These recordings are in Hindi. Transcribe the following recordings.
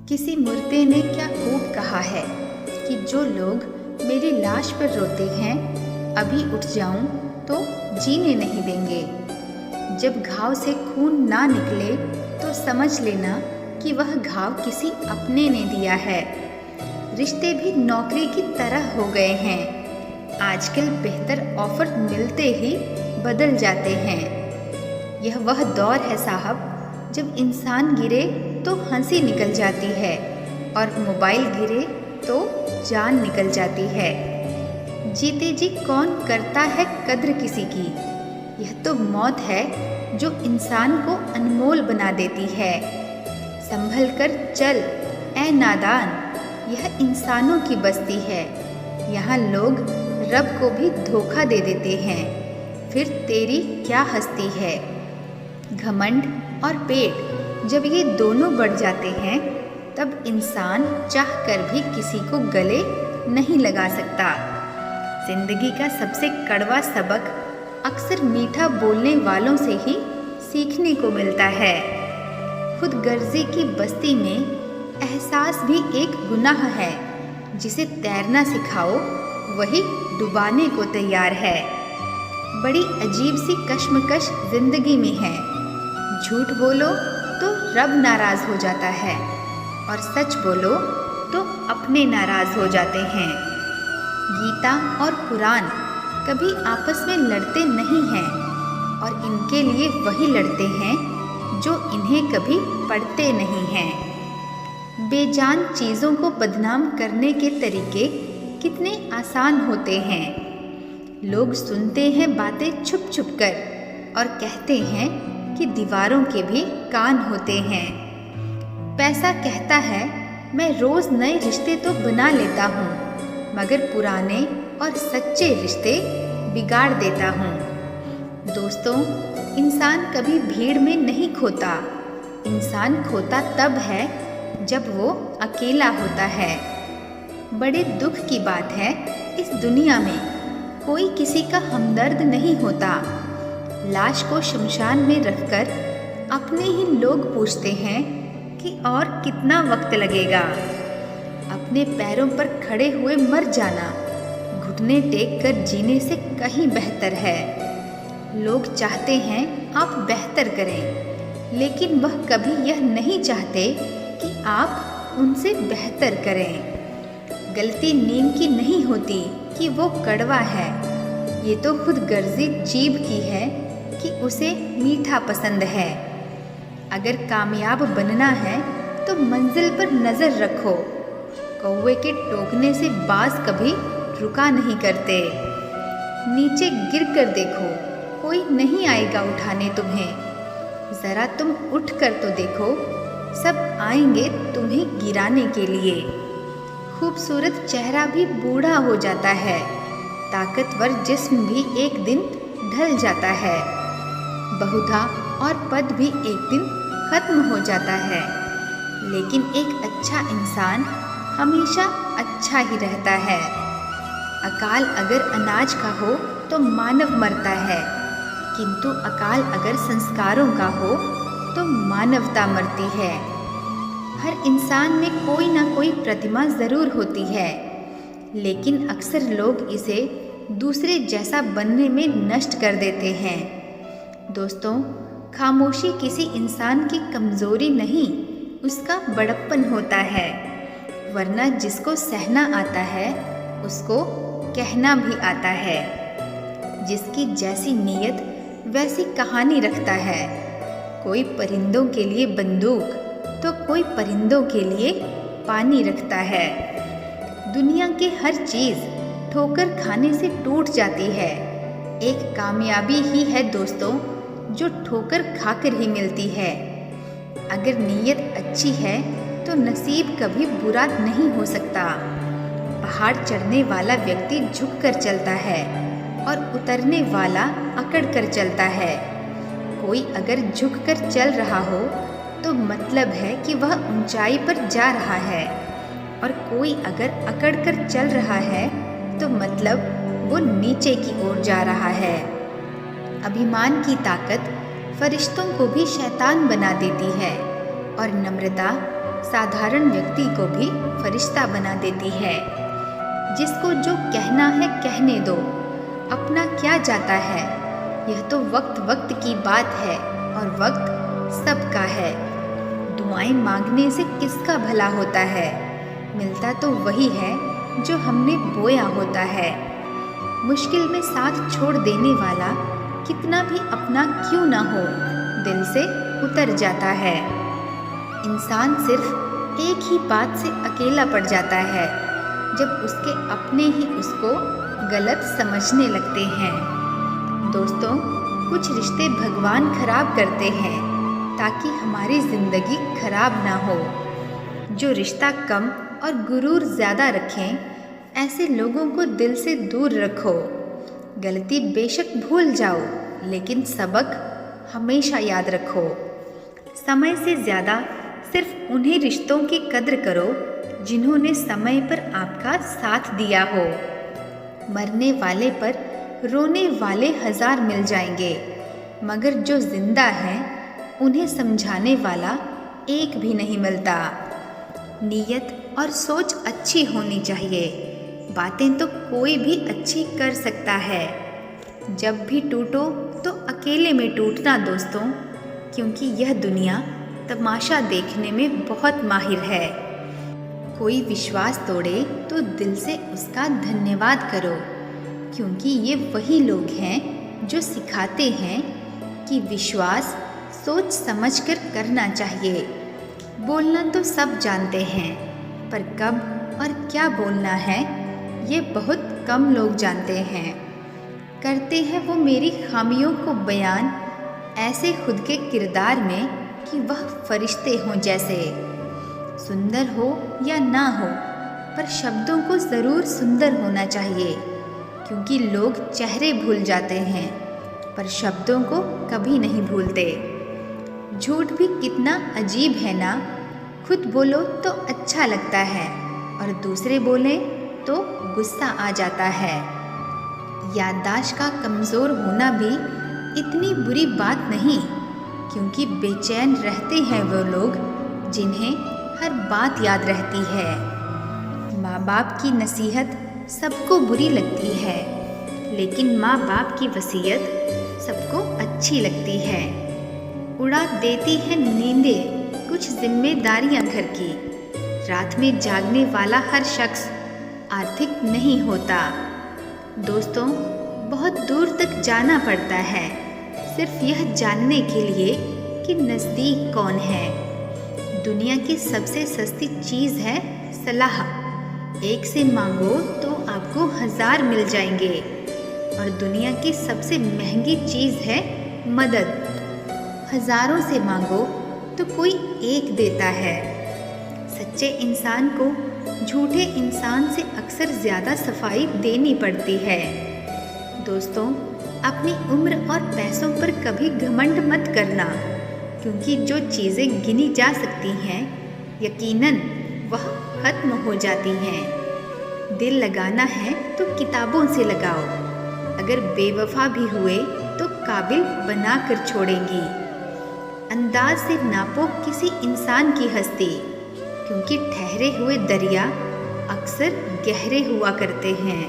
किसी मुर्दे ने क्या खूब कहा है कि जो लोग मेरी लाश पर रोते हैं, अभी उठ जाऊं तो जीने नहीं देंगे। जब घाव से खून ना निकले तो समझ लेना कि वह घाव किसी अपने ने दिया है। रिश्ते भी नौकरी की तरह हो गए हैं। आजकल बेहतर ऑफर मिलते ही बदल जाते हैं। यह वह दौर है साहब, जब इंसान गिरे तो हंसी निकल जाती है और मोबाइल गिरे तो जान निकल जाती है। जीते जी कौन करता है कद्र किसी की। यह तो मौत है जो इंसान को अनमोल बना देती है। संभल कर चल ऐ नादान, यह इंसानों की बस्ती है। यहाँ लोग रब को भी धोखा दे देते हैं, फिर तेरी क्या हस्ती है। घमंड और पेट जब ये दोनों बढ़ जाते हैं, तब इंसान चाह कर भी किसी को गले नहीं लगा सकता। जिंदगी का सबसे कड़वा सबक अक्सर मीठा बोलने वालों से ही सीखने को मिलता है। खुद गर्जी की बस्ती में एहसास भी एक गुनाह है। जिसे तैरना सिखाओ वही डुबाने को तैयार है। बड़ी अजीब सी कश्मकश जिंदगी में है। झूठ बोलो तो रब नाराज हो जाता है और सच बोलो तो अपने नाराज हो जाते हैं। गीता और कुरान कभी आपस में लड़ते नहीं हैं और इनके लिए वही लड़ते हैं जो इन्हें कभी पढ़ते नहीं हैं। बेजान चीज़ों को बदनाम करने के तरीके कितने आसान होते हैं। लोग सुनते हैं बातें छुप छुप कर और कहते हैं कि दीवारों के भी कान होते हैं। पैसा कहता है मैं रोज़ नए रिश्ते तो बना लेता हूँ, मगर पुराने और सच्चे रिश्ते बिगाड़ देता हूँ। दोस्तों, इंसान कभी भीड़ में नहीं खोता। इंसान खोता तब है जब वो अकेला होता है। बड़े दुख की बात है, इस दुनिया में कोई किसी का हमदर्द नहीं होता। लाश को शमशान में रखकर अपने ही लोग पूछते हैं कि और कितना वक्त लगेगा। अपने पैरों पर खड़े हुए मर जाना घुटने टेक कर जीने से कहीं बेहतर है। लोग चाहते हैं आप बेहतर करें, लेकिन वह कभी यह नहीं चाहते कि आप उनसे बेहतर करें। गलती नीम की नहीं होती कि वो कड़वा है, ये तो खुद गर्जी जीभ की है कि उसे मीठा पसंद है। अगर कामयाब बनना है तो मंजिल पर नज़र रखो। कौवे के टोकने से बाज कभी रुका नहीं करते। नीचे गिर कर देखो, कोई नहीं आएगा उठाने तुम्हें। ज़रा तुम उठ कर तो देखो, सब आएंगे तुम्हें गिराने के लिए। खूबसूरत चेहरा भी बूढ़ा हो जाता है, ताकतवर जिस्म भी एक दिन ढल जाता है। बहुधा और पद भी एक दिन खत्म हो जाता है, लेकिन एक अच्छा इंसान हमेशा अच्छा ही रहता है। अकाल अगर अनाज का हो तो मानव मरता है, किंतु अकाल अगर संस्कारों का हो तो मानवता मरती है। हर इंसान में कोई ना कोई प्रतिमा ज़रूर होती है, लेकिन अक्सर लोग इसे दूसरे जैसा बनने में नष्ट कर देते हैं। दोस्तों, खामोशी किसी इंसान की कमज़ोरी नहीं, उसका बड़प्पन होता है। वरना जिसको सहना आता है उसको कहना भी आता है। जिसकी जैसी नीयत वैसी कहानी रखता है। कोई परिंदों के लिए बंदूक तो कोई परिंदों के लिए पानी रखता है। दुनिया की हर चीज़ ठोकर खाने से टूट जाती है। एक कामयाबी ही है दोस्तों जो ठोकर खाकर ही मिलती है। अगर नीयत अच्छी है तो नसीब कभी बुरा नहीं हो सकता। पहाड़ चढ़ने वाला व्यक्ति झुककर चलता है और उतरने वाला अकड़ कर चलता है। कोई अगर झुककर चल रहा हो तो मतलब है कि वह ऊंचाई पर जा रहा है, और कोई अगर अकड़ कर चल रहा है तो मतलब वो नीचे की ओर जा रहा है। अभिमान की ताकत फरिश्तों को भी शैतान बना देती है और नम्रता साधारण व्यक्ति को भी फरिश्ता बना देती है। जिसको जो कहना है कहने दो, अपना क्या जाता है, यह तो वक्त वक्त की बात है और वक्त सबका है। दुआएं मांगने से किसका भला होता है, मिलता तो वही है जो हमने बोया होता है। मुश्किल में साथ छोड़ देने वाला कितना भी अपना क्यों ना हो, दिल से उतर जाता है। इंसान सिर्फ एक ही बात से अकेला पड़ जाता है, जब उसके अपने ही उसको गलत समझने लगते हैं। दोस्तों, कुछ रिश्ते भगवान खराब करते हैं ताकि हमारी ज़िंदगी खराब ना हो। जो रिश्ता कम और गुरूर ज़्यादा रखें, ऐसे लोगों को दिल से दूर रखो। गलती बेशक भूल जाओ, लेकिन सबक हमेशा याद रखो। समय से ज़्यादा सिर्फ उन्हीं रिश्तों की कद्र करो जिन्होंने समय पर आपका साथ दिया हो। मरने वाले पर रोने वाले 1000 मिल जाएंगे, मगर जो जिंदा हैं उन्हें समझाने वाला एक भी नहीं मिलता। नीयत और सोच अच्छी होनी चाहिए, बातें तो कोई भी अच्छी कर सकता है। जब भी टूटो तो अकेले में टूटना दोस्तों, क्योंकि यह दुनिया तमाशा देखने में बहुत माहिर है। कोई विश्वास तोड़े तो दिल से उसका धन्यवाद करो, क्योंकि ये वही लोग हैं जो सिखाते हैं कि विश्वास सोच समझकर करना चाहिए। बोलना तो सब जानते हैं, पर कब और क्या बोलना है ये बहुत कम लोग जानते हैं। करते हैं वो मेरी खामियों को बयान, ऐसे खुद के किरदार में कि वह फरिश्ते हों जैसे। सुंदर हो या ना हो, पर शब्दों को ज़रूर सुंदर होना चाहिए, क्योंकि लोग चेहरे भूल जाते हैं पर शब्दों को कभी नहीं भूलते। झूठ भी कितना अजीब है ना, खुद बोलो तो अच्छा लगता है और दूसरे बोलें तो गुस्सा आ जाता है। याददाश्त का कमज़ोर होना भी इतनी बुरी बात नहीं, क्योंकि बेचैन रहते हैं वो लोग जिन्हें हर बात याद रहती है। माँ बाप की नसीहत सबको बुरी लगती है, लेकिन माँ बाप की वसीयत सबको अच्छी लगती है। उड़ा देती है नींदें कुछ जिम्मेदारियां घर की, रात में जागने वाला हर शख्स आर्थिक नहीं होता। दोस्तों, बहुत दूर तक जाना पड़ता है सिर्फ यह जानने के लिए कि नज़दीक कौन है। दुनिया की सबसे सस्ती चीज़ है सलाह। एक से मांगो तो आपको 1000 मिल जाएंगे, और दुनिया की सबसे महंगी चीज़ है मदद। हज़ारों से मांगो तो कोई एक देता है। सच्चे इंसान को झूठे इंसान से अक्सर ज़्यादा सफाई देनी पड़ती है। दोस्तों, अपनी उम्र और पैसों पर कभी घमंड मत करना, क्योंकि जो चीज़ें गिनी जा सकती हैं यकीनन वह ख़त्म हो जाती हैं। दिल लगाना है तो किताबों से लगाओ, अगर बेवफा भी हुए तो काबिल बना कर छोड़ेंगी। अंदाज से नापो किसी इंसान की हस्ती, क्योंकि ठहरे हुए दरिया अक्सर गहरे हुआ करते हैं।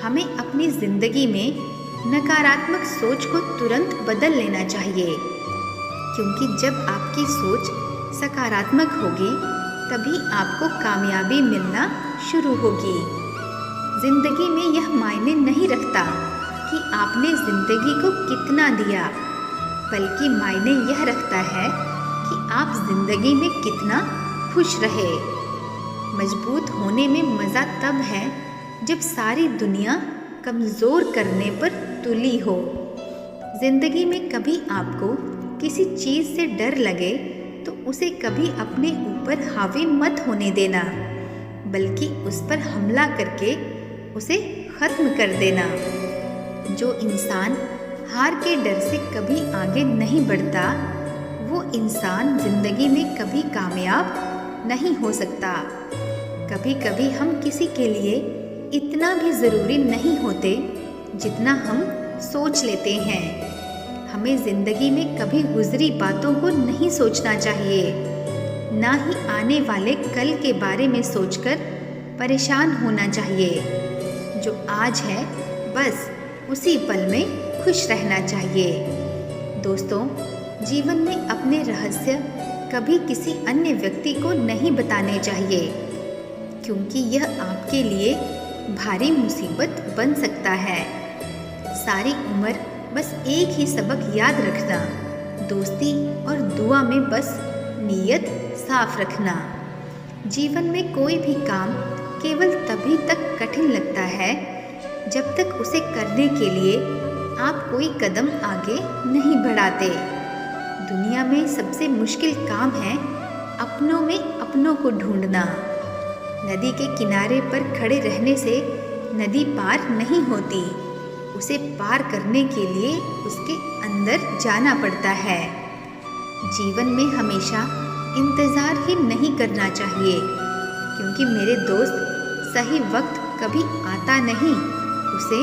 हमें अपनी ज़िंदगी में नकारात्मक सोच को तुरंत बदल लेना चाहिए, क्योंकि जब आपकी सोच सकारात्मक होगी तभी आपको कामयाबी मिलना शुरू होगी। ज़िंदगी में यह मायने नहीं रखता कि आपने ज़िंदगी को कितना दिया, बल्कि मायने यह रखता है कि आप ज़िंदगी में कितना खुश रहे। मजबूत होने में मज़ा तब है जब सारी दुनिया कमज़ोर करने पर तुली हो। ज़िंदगी में कभी आपको किसी चीज़ से डर लगे तो उसे कभी अपने ऊपर हावी मत होने देना, बल्कि उस पर हमला करके उसे ख़त्म कर देना। जो इंसान हार के डर से कभी आगे नहीं बढ़ता, वो इंसान ज़िंदगी में कभी कामयाब नहीं हो सकता। कभी कभी हम किसी के लिए इतना भी ज़रूरी नहीं होते जितना हम सोच लेते हैं। हमें ज़िंदगी में कभी गुजरी बातों को नहीं सोचना चाहिए। ना ही आने वाले कल के बारे में सोचकर परेशान होना चाहिए। जो आज है बस उसी पल में खुश रहना चाहिए। दोस्तों, जीवन में अपने रहस्य कभी किसी अन्य व्यक्ति को नहीं बताने चाहिए, क्योंकि यह आपके लिए भारी मुसीबत बन सकता है। सारी उम्र बस एक ही सबक याद रखना, दोस्ती और दुआ में बस नीयत साफ रखना। जीवन में कोई भी काम केवल तभी तक कठिन लगता है जब तक उसे करने के लिए आप कोई कदम आगे नहीं बढ़ाते। दुनिया में सबसे मुश्किल काम है अपनों में अपनों को ढूंढना। नदी के किनारे पर खड़े रहने से नदी पार नहीं होती, उसे पार करने के लिए उसके अंदर जाना पड़ता है। जीवन में हमेशा इंतज़ार ही नहीं करना चाहिए, क्योंकि मेरे दोस्त सही वक्त कभी आता नहीं, उसे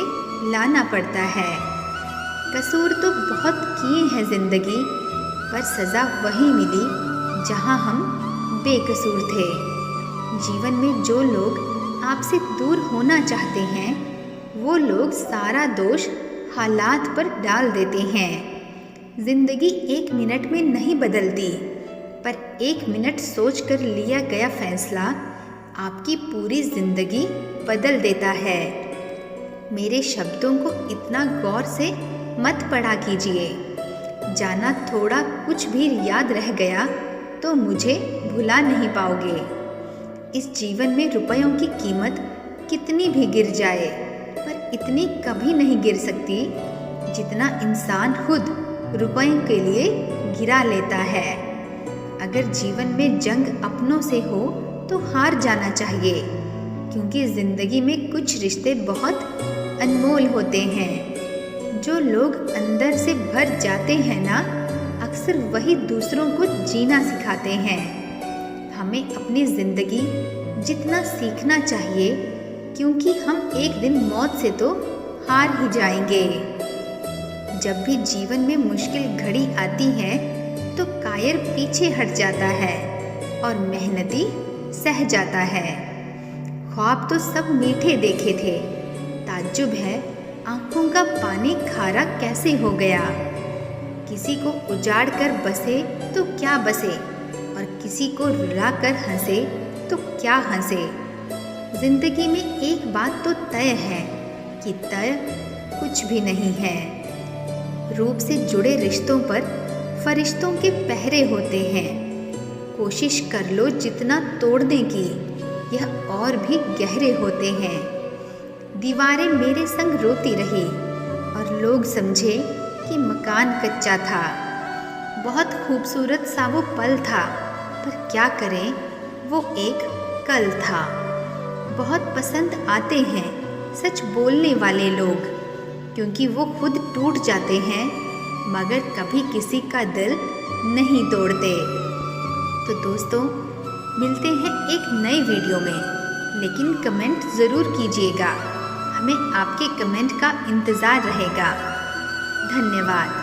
लाना पड़ता है। कसूर तो बहुत किए हैं ज़िंदगी, पर सज़ा वही मिली जहां हम बेकसूर थे। जीवन में जो लोग आपसे दूर होना चाहते हैं, वो लोग सारा दोष हालात पर डाल देते हैं। ज़िंदगी 1 मिनट में नहीं बदलती, पर 1 मिनट सोचकर लिया गया फैसला आपकी पूरी ज़िंदगी बदल देता है। मेरे शब्दों को इतना गौर से मत पढ़ा कीजिए। जाना थोड़ा कुछ भी याद रह गया तो मुझे भुला नहीं पाओगे। इस जीवन में रुपयों की कीमत कितनी भी गिर जाए, पर इतनी कभी नहीं गिर सकती जितना इंसान खुद रुपयों के लिए गिरा लेता है। अगर जीवन में जंग अपनों से हो तो हार जाना चाहिए, क्योंकि ज़िंदगी में कुछ रिश्ते बहुत अनमोल होते हैं। जो लोग अंदर से भर जाते हैं ना, अक्सर वही दूसरों को जीना सिखाते हैं। हमें अपनी ज़िंदगी जितना सीखना चाहिए, क्योंकि हम एक दिन मौत से तो हार ही जाएंगे। जब भी जीवन में मुश्किल घड़ी आती है तो कायर पीछे हट जाता है और मेहनती सह जाता है। ख्वाब तो सब मीठे देखे थे, ताज्जुब है आंखों का पानी खारा कैसे हो गया। किसी को उजाड़ कर बसे तो क्या बसे, और किसी को रुला कर हंसे तो क्या हंसे। जिंदगी में एक बात तो तय है कि तय कुछ भी नहीं है। रूप से जुड़े रिश्तों पर फरिश्तों के पहरे होते हैं। कोशिश कर लो जितना तोड़ने की, यह और भी गहरे होते हैं। दीवारें मेरे संग रोती रही और लोग समझे कि मकान कच्चा था। बहुत खूबसूरत सा वो पल था, पर क्या करें वो एक कल था। बहुत पसंद आते हैं सच बोलने वाले लोग, क्योंकि वो खुद टूट जाते हैं मगर कभी किसी का दिल नहीं तोड़ते। तो दोस्तों, मिलते हैं एक नए वीडियो में, लेकिन कमेंट ज़रूर कीजिएगा। हमें आपके कमेंट का इंतज़ार रहेगा। धन्यवाद।